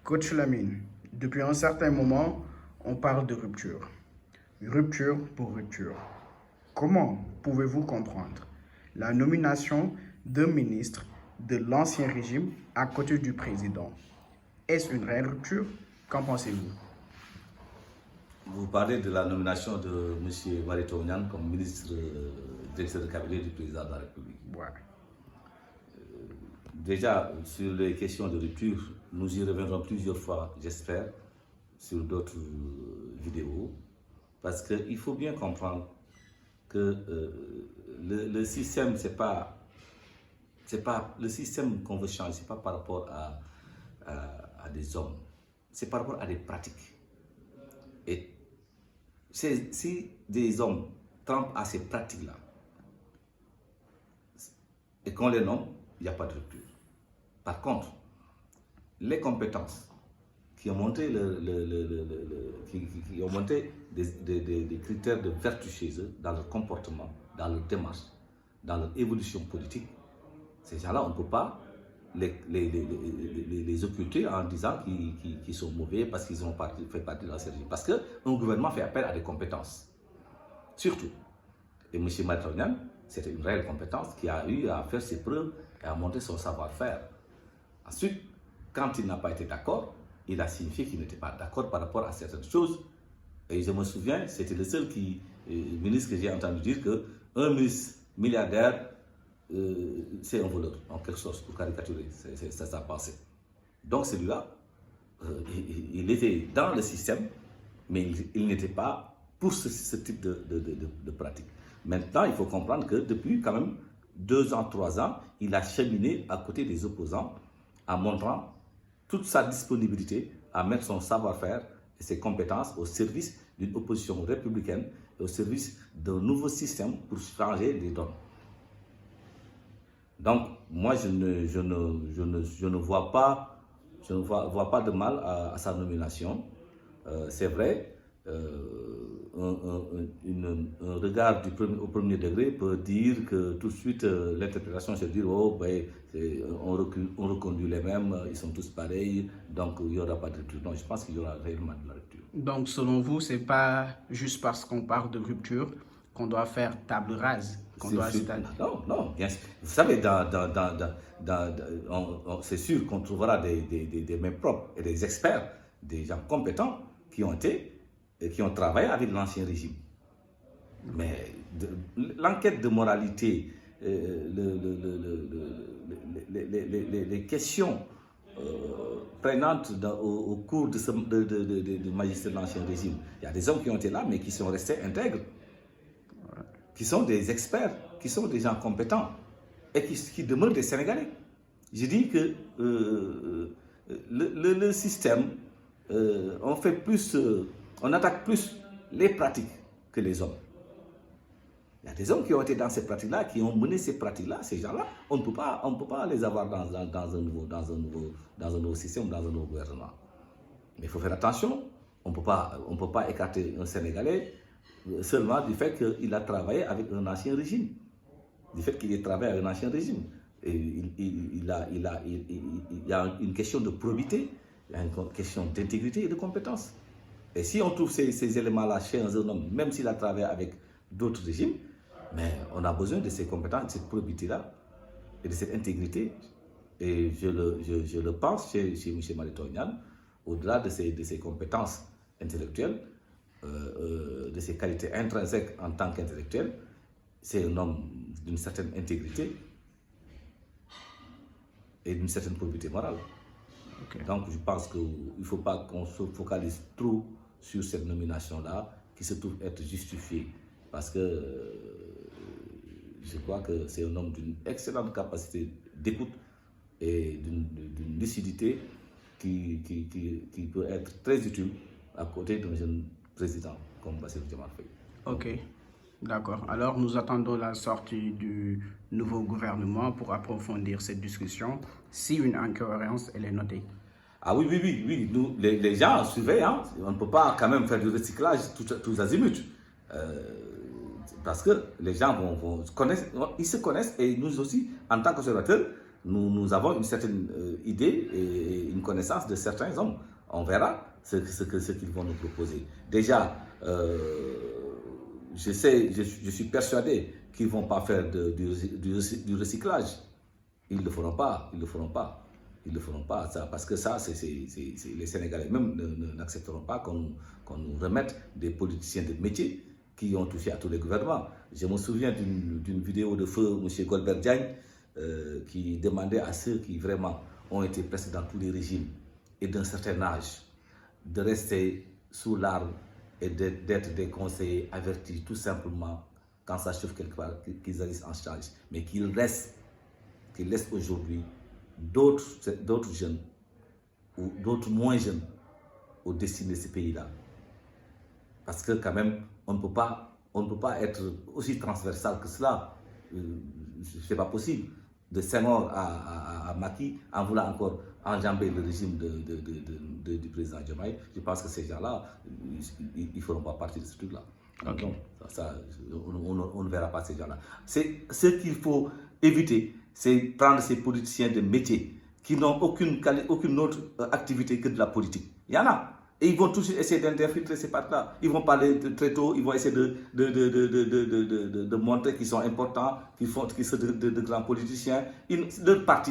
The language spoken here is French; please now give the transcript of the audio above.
Coach Lamine, depuis un certain moment, on parle de rupture. Rupture pour rupture. Comment pouvez-vous comprendre la nomination d'un ministre de l'ancien régime à côté du président? Est-ce une réelle rupture? Qu'en pensez-vous? Vous parlez de la nomination de M. Maritonyan comme ministre directeur de cabinet du président de la République. Ouais. Déjà, sur les questions de rupture, nous y reviendrons plusieurs fois, j'espère, sur d'autres vidéos, parce qu'il faut bien comprendre que le système, c'est pas le système qu'on veut changer, c'est pas par rapport à des hommes, c'est par rapport à des pratiques. Et si des hommes trempent à ces pratiques-là et qu'on les nomme, il n'y a pas de rupture. Par contre, les compétences qui ont monté, qui ont monté des critères de vertu chez eux, dans leur comportement, dans leur démarche, dans leur évolution politique, ces gens-là, on ne peut pas les occulter en disant qu'ils sont mauvais parce qu'ils ont fait partie de la série. Parce qu'un gouvernement fait appel à des compétences, surtout. Et M. Maritonyan, c'était une réelle compétence qui a eu à faire ses preuves et à montrer son savoir-faire. Ensuite, quand il n'a pas été d'accord, il a signifié qu'il n'était pas d'accord par rapport à certaines choses. Et je me souviens, c'était le seul ministre que j'ai entendu dire qu'un ministre milliardaire, c'est un voleur, en quelque sorte, pour caricaturer, c'est sa pensée. Donc celui-là, il était dans le système, mais il n'était pas pour ce type de pratique. Maintenant, il faut comprendre que depuis quand même 2 ans, 3 ans, il a cheminé à côté des opposants en montrant toute sa disponibilité à mettre son savoir-faire et ses compétences au service d'une opposition républicaine et au service d'un nouveau système pour changer les donnes. Donc, moi, je ne vois pas de mal à sa nomination. C'est vrai, un regard au premier degré peut dire que tout de suite, l'interprétation, c'est de dire, oh, ben, on reconduit les mêmes, ils sont tous pareils, donc il n'y aura pas de rupture. Non, je pense qu'il y aura réellement de la rupture. Donc, selon vous, ce n'est pas juste parce qu'on parle de rupture qu'on doit faire table rase, qu'on doit Non, non, bien sûr. Vous savez, c'est sûr qu'on trouvera des mains propres et des experts, des gens compétents qui ont travaillé avec l'ancien régime. Mais l'enquête de moralité, les questions prenantes au cours du magistère de l'ancien régime, il y a des hommes qui ont été là, mais qui sont restés intègres, qui sont des experts, qui sont des gens compétents et qui demeurent des Sénégalais. Je dis que le système, on attaque plus les pratiques que les hommes. Il y a des hommes qui ont été dans ces pratiques-là, qui ont mené ces pratiques-là, ces gens-là, on ne peut pas les avoir dans un nouveau système, dans un nouveau gouvernement. Mais il faut faire attention, on ne peut pas écarter un Sénégalais seulement du fait qu'il a travaillé avec un ancien régime, du fait qu'il ait travaillé avec un ancien régime. Et il y a une question de probité, il y a une question d'intégrité et de compétence. Et si on trouve ces éléments-là chez un homme, même s'il a travaillé avec d'autres régimes, mais on a besoin de ces compétences, de cette probité-là et de cette intégrité. Et je le pense chez M. Maritonyan, au-delà de ses compétences intellectuelles, de ses qualités intrinsèques en tant qu'intellectuel, c'est un homme d'une certaine intégrité et d'une certaine probité morale. Okay. Donc je pense qu'il ne faut pas qu'on se focalise trop sur cette nomination-là, qui se trouve être justifiée, parce que je crois que c'est un homme d'une excellente capacité d'écoute et d'une lucidité qui peut être très utile à côté d'un jeune président comme Bassirou Diomaye Faye. Ok, d'accord. Alors nous attendons la sortie du nouveau gouvernement pour approfondir cette discussion, si une incohérence elle est notée. Ah oui. Nous, les gens surveillent, hein. On ne peut pas quand même faire du recyclage tous azimuts. Parce que les gens ils se connaissent et nous aussi, en tant qu'observateurs, nous avons une certaine idée et une connaissance de certains hommes. On verra ce qu'ils vont nous proposer. Déjà, je suis persuadé qu'ils ne vont pas faire du recyclage. Ils ne le feront pas. Ils ne le feront pas. Ils ne le feront pas. Ça, parce que ça, les Sénégalais même n'accepteront pas qu'on nous remette des politiciens de métier qui ont touché à tous les gouvernements. Je me souviens d'une vidéo de feu M. Golbert Diagne qui demandait à ceux qui vraiment ont été presque dans tous les régimes et d'un certain âge de rester sous l'arbre et d'être des conseillers avertis tout simplement quand ça chauffe quelque part, qu'ils agissent en charge, mais qu'ils laissent aujourd'hui d'autres jeunes ou d'autres moins jeunes au destin de ces pays-là. Parce que quand même, on ne peut pas être aussi transversal que cela. Ce n'est pas possible. De Senghor à Macky, en voulant encore enjamber le régime du président Diomaye, je pense que ces gens-là, ils ne feront pas partie de ce truc-là. Okay. Donc, on ne verra pas ces gens-là. Ce qu'il faut éviter, c'est prendre ces politiciens de métier qui n'ont aucune autre activité que de la politique. Il y en a. Et ils vont toujours essayer d'infiltrer ces parties-là. Ils vont parler très tôt, ils vont essayer de montrer qu'ils sont importants, qu'ils sont de grands politiciens. Leur parti